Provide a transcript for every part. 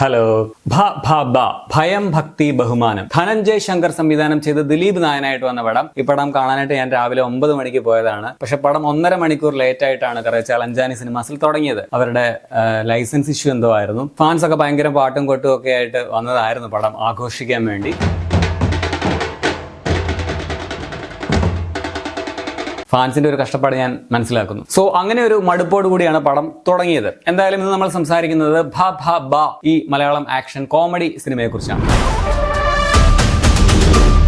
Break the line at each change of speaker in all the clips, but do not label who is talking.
Hello. ഭയം ഭക്തി ബഹുമാനം ധനഞ്ജയ് ശങ്കർ സംവിധാനം ചെയ്ത് ദിലീപ് നായനായിട്ട് വന്ന പടം. ഈ പടം കാണാനായിട്ട് ഞാൻ രാവിലെ 9 മണിക്ക് പോയതാണ്. പക്ഷെ പടം 1.5 മണിക്കൂർ ലേറ്റ് ആയിട്ടാണ് കറച്ചാൽ അഞ്ചാനി സിനിമാസിൽ തുടങ്ങിയത്. അവരുടെ ലൈസൻസ് ഇഷ്യൂ എന്തോ ആയിരുന്നു. ഫാൻസ് ഒക്കെ ഭയങ്കര പാട്ടും കൊട്ടും ഒക്കെ ആയിട്ട് വന്നതായിരുന്നു പടം ആഘോഷിക്കാൻ വേണ്ടി. ഫാൻസിന്റെ ഒരു കഷ്ടപ്പാട് ഞാൻ മനസ്സിലാക്കുന്നു. സോ അങ്ങനെ ഒരു മടുപ്പോട് കൂടിയാണ് പടം തുടങ്ങിയത്. എന്തായാലും ഇന്ന് നമ്മൾ സംസാരിക്കുന്നത് ഈ മലയാളം ആക്ഷൻ കോമഡി സിനിമയെ കുറിച്ചാണ്.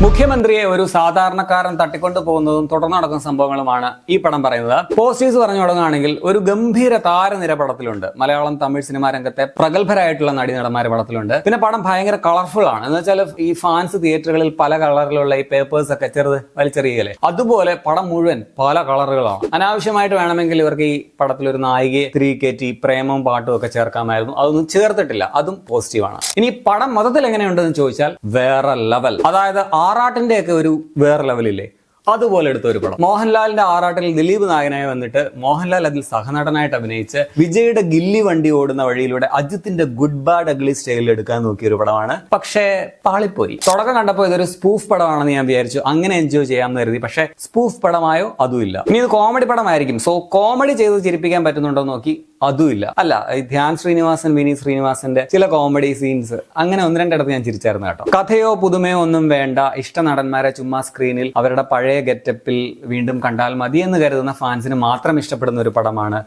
മുഖ്യമന്ത്രിയെ ഒരു സാധാരണക്കാരൻ തട്ടിക്കൊണ്ടു പോകുന്നതും തുടർന്ന് നടക്കുന്ന സംഭവങ്ങളുമാണ് ഈ പടം പറയുന്നത്. പോസ്റ്റേഴ്സ് പറഞ്ഞു തുടങ്ങുകയാണെങ്കിൽ ഒരു ഗംഭീര താരനിര പടത്തിലുണ്ട്. മലയാളം തമിഴ് സിനിമാ രംഗത്തെ പ്രഗത്ഭരായിട്ടുള്ള നടന്മാർ പടത്തിലുണ്ട്. പിന്നെ പടം ഭയങ്കര കളർഫുൾ ആണ്. എന്ന് വെച്ചാൽ ഈ ഫാൻസ് തിയേറ്ററുകളിൽ പല കളറിലുള്ള ഈ പേപ്പേഴ്സ് ഒക്കെ വലിച്ചെറിയല്ലേ, അതുപോലെ പടം മുഴുവൻ പല കളറുകളാണ്. അനാവശ്യമായിട്ട് വേണമെങ്കിൽ ഇവർക്ക് ഈ പടത്തിൽ ഒരു നായികയെ തിരികേറ്റി പ്രേമവും പാട്ടും ഒക്കെ ചേർക്കാമായിരുന്നു. അതൊന്നും ചേർത്തിട്ടില്ല. അതും പോസിറ്റീവാണ്. ഇനി പടം മൊത്തത്തിൽ എങ്ങനെയുണ്ടെന്ന് ചോദിച്ചാൽ വേറെ ലെവൽ. അതായത് ആറാട്ടിന്റെ ഒക്കെ ഒരു വേറെ ലെവലില്ലേ, അതുപോലെ എടുത്ത ഒരു പടം. മോഹൻലാലിന്റെ ആറാട്ടിൽ ദിലീപ് നായകനായി വന്നിട്ട് മോഹൻലാൽ അതിൽ സഹനടനായിട്ട് അഭിനയിച്ച് വിജയുടെ ഗില്ലി വണ്ടി ഓടുന്ന വഴിയിലൂടെ അജിത്തിന്റെ ഗുഡ് ബാഡ് അഗ്ലി സ്റ്റൈലിൽ എടുക്കാൻ നോക്കിയ ഒരു പടമാണ്. പക്ഷേ പാളിപ്പോയി. തുടക്കം കണ്ടപ്പോൾ ഇതൊരു സ്പൂഫ് പടമാണെന്ന് ഞാൻ വിചാരിച്ചു. അങ്ങനെ എൻജോയ് ചെയ്യാമെന്ന് കരുതി. പക്ഷേ സ്പൂഫ് പടമായോ അതുമില്ല. ഇനി ഇത് കോമഡി പടമായിരിക്കും. സോ കോമഡി ചെയ്ത് ചിരിപ്പിക്കാൻ പറ്റുന്നുണ്ടോ നോക്കി, അതുമില്ല. അല്ല, ധ്യാൻ ശ്രീനിവാസൻ, വിനീത് ശ്രീനിവാസന്റെ ചില കോമഡി സീൻസ് അങ്ങനെ 1-2 ഞാൻ ചിരിച്ചായിരുന്നു കേട്ടോ. കഥയോ പുതുമയോ ഒന്നും വേണ്ട. ഇഷ്ട നടന്മാരെ ചുമ്മാ സ്ക്രീനിൽ അവരുടെ പഴയ ഗെറ്റപ്പിൽ വീണ്ടും കണ്ടാൽ മതി എന്ന് കരുതുന്ന ഫാൻസിന് മാത്രം ഇഷ്ടപ്പെടുന്ന ഒരു പടമാണ്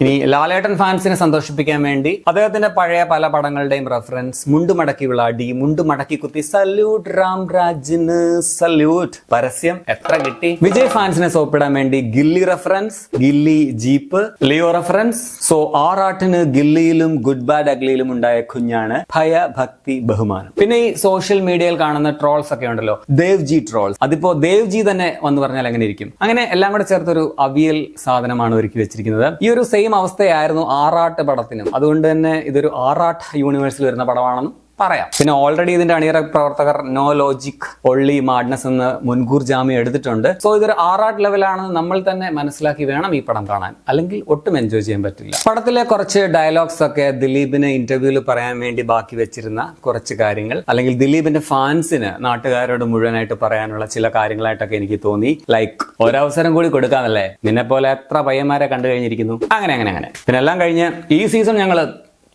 ഇനി ലാലേട്ടൻ ഫാൻസിനെ സന്തോഷിപ്പിക്കാൻ വേണ്ടി അദ്ദേഹത്തിന്റെ പഴയ പല പടങ്ങളുടെയും റെഫറൻസ്, മുണ്ടുമടക്കി വിളാടി, മുണ്ടുമടക്കി കുത്തി, സല്യൂട്ട് രാംരാജിന് സല്യൂട്ട്, പരസ്യം എത്ര കിട്ടി. വിജയ് ഫാൻസിനെ സോപ്പിടാൻ വേണ്ടി Ghilli reference, Ghilli jeep, Leo reference. So ആറാട്ടിന് ഗില്ലിയിലും ഗുഡ് ബാഡ് അഗ്ലിയിലും ഉണ്ടായ കുഞ്ഞാണ് ഭക്തി ബഹുമാനം. പിന്നെ ഈ സോഷ്യൽ മീഡിയയിൽ കാണുന്ന ട്രോൾസ് ഒക്കെ ഉണ്ടല്ലോ, ദേവ്ജി ട്രോൾസ്. അതിപ്പോ ദേവ്ജി തന്നെ വന്ന് പറഞ്ഞാൽ എങ്ങനെ ഇരിക്കും? അങ്ങനെ എല്ലാം കൂടെ ചേർത്തൊരു അവിയൽ സാധനമാണ് ഒരുക്കി വെച്ചിരിക്കുന്നത്. ഈ ഒരു സെയിം അവസ്ഥയായിരുന്നു ആറാട്ട് പടത്തിനും. അതുകൊണ്ട് തന്നെ ഇതൊരു ആറാട്ട് യൂണിവേഴ്സിൽ വരുന്ന പടമാണെന്ന് പറയാം. പിന്നെ ഓൾറെഡി ഇതിന്റെ അണിയറ പ്രവർത്തകർ നോ ലോജിക് ഒള്ളി മാഡ്നസ് എന്ന് മുൻകൂർ ജാമ്യം എടുത്തിട്ടുണ്ട്. സോ ഇതൊരു ആറാട്ട് ലെവലാണെന്ന് നമ്മൾ തന്നെ മനസ്സിലാക്കി വേണം ഈ പടം കാണാൻ, അല്ലെങ്കിൽ ഒട്ടും എൻജോയ് ചെയ്യാൻ പറ്റില്ല. പടത്തിലെ കുറച്ച് ഡയലോഗ്സ് ഒക്കെ ദിലീപിന് ഇന്റർവ്യൂവിൽ പറയാൻ വേണ്ടി ബാക്കി വെച്ചിരുന്ന കുറച്ച് കാര്യങ്ങൾ, അല്ലെങ്കിൽ ദിലീപിന്റെ ഫാൻസിന് നാട്ടുകാരോട് മുഴുവനായിട്ട് പറയാനുള്ള ചില കാര്യങ്ങളായിട്ടൊക്കെ എനിക്ക് തോന്നി. ലൈക്ക് ഒരവസരം കൂടി കൊടുക്കാമല്ലേ, നിന്നെ പോലെ എത്ര പയ്യന്മാരെ കണ്ടു കഴിഞ്ഞിരിക്കുന്നു, അങ്ങനെ. പിന്നെ എല്ലാം കഴിഞ്ഞ് ഈ സീസൺ ഞങ്ങള്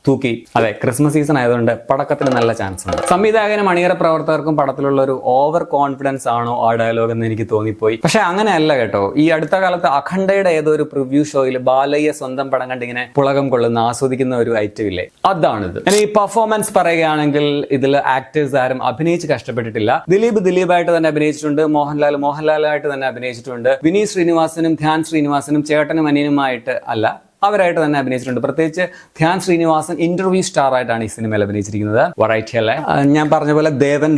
തൂക്കി. അതെ, ക്രിസ്മസ് സീസൺ ആയതുകൊണ്ട് പടക്കത്തിന് നല്ല ചാൻസ് ഉണ്ട്. സംവിധായകനും അണിയറ പ്രവർത്തകർക്കും പടത്തിലുള്ള ഒരു ഓവർ കോൺഫിഡൻസ് ആണോ ആ ഡയലോഗ് എന്ന് എനിക്ക് തോന്നിപ്പോയി. പക്ഷെ അങ്ങനെയല്ല കേട്ടോ. ഈ അടുത്ത കാലത്ത് അഖണ്ഡയുടെ ഏതോ ഒരു പ്രിവ്യൂ ഷോയിൽ ബാലയ്യ സ്വന്തം പടം കണ്ടിങ്ങനെ പുളകം കൊള്ളുന്ന ആസ്വദിക്കുന്ന ഒരു ഐറ്റം ഇല്ലേ, അതാണിത്. ഇനി ഈ പെർഫോമൻസ് പറയുകയാണെങ്കിൽ ഇതിൽ ആക്ടേഴ്സ് ആരും അഭിനയിച്ച് കഷ്ടപ്പെട്ടിട്ടില്ല. ദിലീപായിട്ട് തന്നെ അഭിനയിച്ചിട്ടുണ്ട്, മോഹൻലാലായിട്ട് തന്നെ അഭിനയിച്ചിട്ടുണ്ട്, വിനീത് ശ്രീനിവാസനും ധ്യാൻ ശ്രീനിവാസനും ചേട്ടനും അനിയനുമായിട്ട് അല്ല, അവരായിട്ട് തന്നെ അഭിനയിച്ചിട്ടുണ്ട്. പ്രത്യേകിച്ച് ധ്യാൻ ശ്രീനിവാസൻ ഇന്റർവ്യൂ സ്റ്റാർ ആയിട്ടാണ് ഈ സിനിമയിൽ അഭിനയിച്ചിരിക്കുന്നത്. വെറൈറ്റി അല്ലേ? ഞാൻ പറഞ്ഞ പോലെ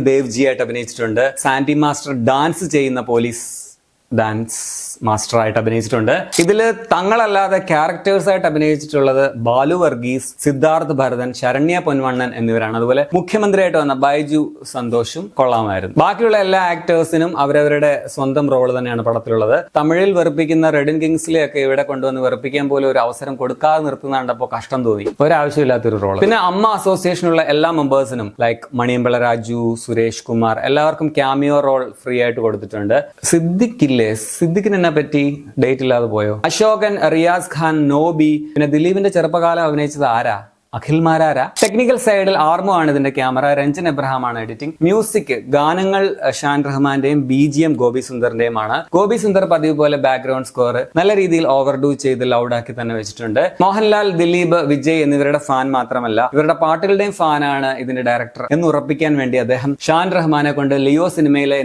ദേവ്ജി ആയിട്ട് അഭിനയിച്ചിട്ടുണ്ട്. സാന്റി മാസ്റ്റർ ഡാൻസ് ചെയ്യുന്ന പോലീസ് ഡാൻസ് മാസ്റ്റർ ആയിട്ട് അഭിനയിച്ചിട്ടുണ്ട്. ഇതില് തങ്ങളല്ലാതെ ക്യാരക്ടേഴ്സ് ആയിട്ട് അഭിനയിച്ചിട്ടുള്ളത് ബാലു വർഗീസ്, സിദ്ധാർത്ഥ് ഭരതൻ, ശരണ്യ പൊൻവണ്ണൻ എന്നിവരാണ്. അതുപോലെ മുഖ്യമന്ത്രിയായിട്ട് വന്ന ബൈജു സന്തോഷും കൊള്ളാമായിരുന്നു. ബാക്കിയുള്ള എല്ലാ ആക്ടേഴ്സിനും അവരവരുടെ സ്വന്തം റോൾ തന്നെയാണ് പടത്തിലുള്ളത്. തമിഴിൽ വെറുപ്പിക്കുന്ന റെഡിൻ കിങ്സ്ലെ ഒക്കെ ഇവിടെ കൊണ്ടുവന്ന് വെറുപ്പിക്കാൻ പോലും ഒരു അവസരം കൊടുക്കാതെ നിർത്തുന്ന കണ്ടപ്പോൾ കഷ്ടം തോന്നി. ഒരാവശ്യമില്ലാത്തൊരു റോൾ. പിന്നെ അമ്മ അസോസിയേഷനുള്ള എല്ലാ മെമ്പേഴ്സിനും ലൈക്ക് മണിയമ്പള രാജു, സുരേഷ് കുമാർ എല്ലാവർക്കും ക്യാമിയോ റോൾ ഫ്രീ ആയിട്ട് കൊടുത്തിട്ടുണ്ട്. സിദ്ദിഖിന് എന്നെ പറ്റി ഡേറ്റ് ഇല്ലാതെ പോയോ? അശോകൻ, റിയാസ് ഖാൻ, നോബി, പിന്നെ ദിലീപിന്റെ ചെറുപ്പകാലം അഭിനയിച്ചത് ആരാ? അഖിൽമാരാര. ടെക്നിക്കൽ സൈഡിൽ ആർമോ ആണ് ഇതിന്റെ ക്യാമറ, രഞ്ജൻ എബ്രഹാം ആണ് എഡിറ്റിംഗ്. മ്യൂസിക് ഗാനങ്ങൾ ഷാൻ റഹ്മാന്റെയും BGM ഗോപി സുന്ദറിന്റെയുമാണ്. ഗോപി സുന്ദർ പതിവ് പോലെ ബാക്ക്ഗ്രൗണ്ട് സ്കോർ നല്ല രീതിയിൽ ഓവർഡൂ ചെയ്ത് ലൗഡാക്കി തന്നെ വെച്ചിട്ടുണ്ട്. മോഹൻലാൽ, ദിലീപ്, വിജയ് എന്നിവരുടെ ഫാൻ മാത്രമല്ല, ഇവരുടെ പാട്ടുകളുടെയും ഫാനാണ് ഇതിന്റെ ഡയറക്ടർ എന്ന് ഉറപ്പിക്കാൻ വേണ്ടി അദ്ദേഹം ഷാൻ റഹ്മാനെ കൊണ്ട് ലിയോ സിനിമയിലെ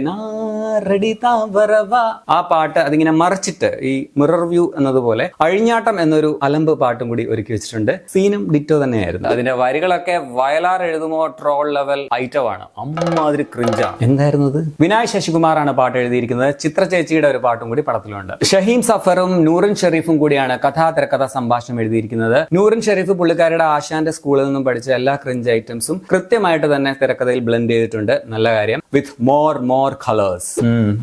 ആ പാട്ട് അതിങ്ങനെ മറിച്ചിട്ട് ഈ മിറർ വ്യൂ എന്നതുപോലെ അഴിഞ്ഞാട്ടം എന്നൊരു അലമ്പ് പാട്ടും കൂടി ഒരുക്കി വെച്ചിട്ടുണ്ട്. സീനും ഡിറ്റോ തന്നെ. അതിന്റെ വരികളൊക്കെ വയലാർ എഴുതുമോ ട്രോൾ ലെവൽ ഐറ്റമാണ്. അമ്മാതിരി ക്രിഞ്ചാണ്. എന്തായിരുന്നു ഇത്? വിനായ് ശശികുമാറാണ് പാട്ട് എഴുതിയിരിക്കുന്നത്. ചിത്ര ചേച്ചിയുടെ ഒരു പാട്ടും കൂടി പടത്തിലുണ്ട്. ഷഹീം സഫറും നൂറിൻ ഷെരീഫും കൂടിയാണ് തിരക്കഥ സംഭാഷണം എഴുതിയിരിക്കുന്നത്. നൂറിൻ ഷെരീഫ് പുള്ളിക്കാരുടെ ആശാന്റെ സ്കൂളിൽ നിന്നും പഠിച്ച എല്ലാ ക്രിഞ്ച് ഐറ്റംസും കൃത്യമായിട്ട് തന്നെ തിരക്കഥയിൽ ബ്ലെൻഡ് ചെയ്തിട്ടുണ്ട്. നല്ല കാര്യം. With more colours.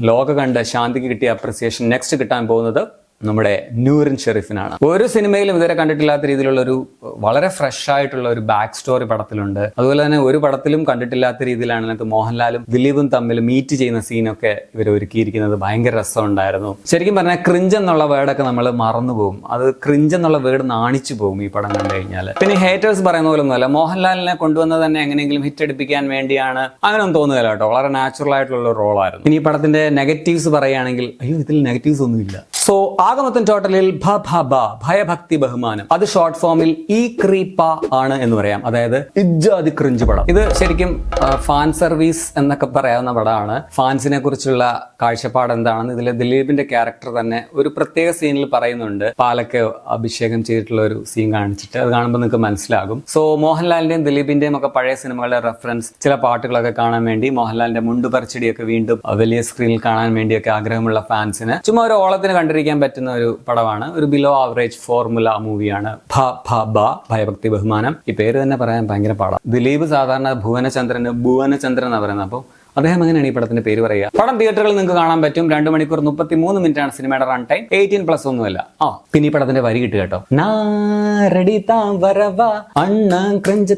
ലോക കണ്ട് ശാന്തിക്ക് കിട്ടിയ അപ്രിസിയേഷൻ നെക്സ്റ്റ് കിട്ടാൻ പോകുന്നത് നമ്മുടെ നൂറിൻ ഷെരീഫിനാണ്. ഒരു സിനിമയിലും ഇതുവരെ കണ്ടിട്ടില്ലാത്ത രീതിയിലുള്ള ഒരു വളരെ ഫ്രഷ് ആയിട്ടുള്ള ഒരു ബാക്ക് സ്റ്റോറി പടത്തിലുണ്ട്. അതുപോലെ തന്നെ ഒരു പടത്തിലും കണ്ടിട്ടില്ലാത്ത രീതിയിലാണ് അതിനകത്ത് മോഹൻലാലും ദിലീപും തമ്മിൽ മീറ്റ് ചെയ്യുന്ന സീനൊക്കെ ഇവർ ഒരുക്കിയിരിക്കുന്നത്. ഭയങ്കര രസമുണ്ടായിരുന്നു. ശരിക്കും പറഞ്ഞാൽ ക്രിഞ്ച് എന്നുള്ള വേർഡൊക്കെ നമ്മൾ മറന്നുപോകും. അത് ക്രിഞ്ച് എന്നുള്ള വേർഡ് നാണിച്ചു പോകും ഈ പടം കണ്ടു കഴിഞ്ഞാൽ. പിന്നെ ഹേറ്റേഴ്സ് പറയുന്ന പോലെ ഒന്നുമല്ല, മോഹൻലാലിനെ കൊണ്ടുവന്നത് തന്നെ എങ്ങനെയെങ്കിലും ഹിറ്റ് അടിപ്പിക്കാൻ വേണ്ടിയാണ്, അങ്ങനെയൊന്നും തോന്നുന്നില്ല കേട്ടോ. വളരെ നാച്ചുറൽ ആയിട്ടുള്ള ഒരു റോളായിരുന്നു. ഇനി ഈ പടത്തിന്റെ നെഗറ്റീവ്സ് പറയുകയാണെങ്കിൽ അയ്യോ ഇതിൽ നെഗറ്റീവ്സ് ഒന്നുമില്ല. സോ ആകെ മൊത്തം ടോട്ടലിൽ ഭയഭക്തി ബഹുമാനം, അത് ഷോർട്ട് ഫോമിൽ ഈ ക്രീപ്പ ആണ് എന്ന് പറയാം. അതായത് ഇജ്ജാതി ക്രിഞ്ച് പടം. ഇത് ശരിക്കും ഫാൻ സർവീസ് എന്നൊക്കെ പറയാവുന്ന പടമാണ്. ഫാൻസിനെ കുറിച്ചുള്ള കാഴ്ചപ്പാട് എന്താണെന്ന് ഇതിലെ ദിലീപിന്റെ ക്യാരക്ടർ തന്നെ ഒരു പ്രത്യേക സീനിൽ പറയുന്നുണ്ട്. പാലൊക്കെ അഭിഷേകം ചെയ്തിട്ടുള്ള ഒരു സീൻ കാണിച്ചിട്ട് അത് കാണുമ്പോൾ നിങ്ങൾക്ക് മനസ്സിലാകും. സോ മോഹൻലാലിന്റെയും ദിലീപിന്റെയും ഒക്കെ പഴയ സിനിമകളുടെ റെഫറൻസ്, ചില പാട്ടുകളൊക്കെ കാണാൻ വേണ്ടി, മോഹൻലാലിന്റെ മുണ്ട് പറിച്ചടിയൊക്കെ വീണ്ടും വലിയ സ്ക്രീനിൽ കാണാൻ വേണ്ടിയൊക്കെ ആഗ്രഹമുള്ള ഫാൻസിന് ചുമ്മാ ഒരു ഓളത്തിന് കണ്ടിരിക്കാൻ പറ്റുന്ന ഒരു പടമാണ്. ഒരു ബിലോ ആവറേജ് ഫോർമുല മൂവിയാണ് ഭയഭക്തി ബഹുമാനം. ഈ പേര് തന്നെ പറയാൻ ഭയങ്കര പാടാണ്. ദിലീപ് സാധാരണ ഭുവനചന്ദ്രൻ എന്നാ പറയുന്നത്. അപ്പോൾ അദ്ദേഹം എങ്ങനെയാണ് ഈ പടത്തിന്റെ പേര് പറയുക? പടം തിയേറ്ററുകളിൽ നിങ്ങൾക്ക് കാണാൻ പറ്റും. 2 മണിക്കൂർ 33 മിനിറ്റാണ് സിനിമയുടെ റൺ ടൈം. 18+ ഒന്നുമല്ല. പിന്നെ ഈ പടത്തിന്റെ വരി കിട്ടുക കേട്ടോ.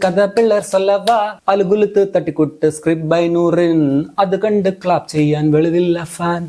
കഥ പിള്ളേർ സൊല്ലവാ അലുകുലുത്ത് തട്ടിക്കുട്ട് സ്ക്രിപ്റ്റ് ബൈ നൂറിൻ, അത് കണ്ട് ക്ലാപ്പ് ചെയ്യാൻ വെളിവില്ല ഫാൻ.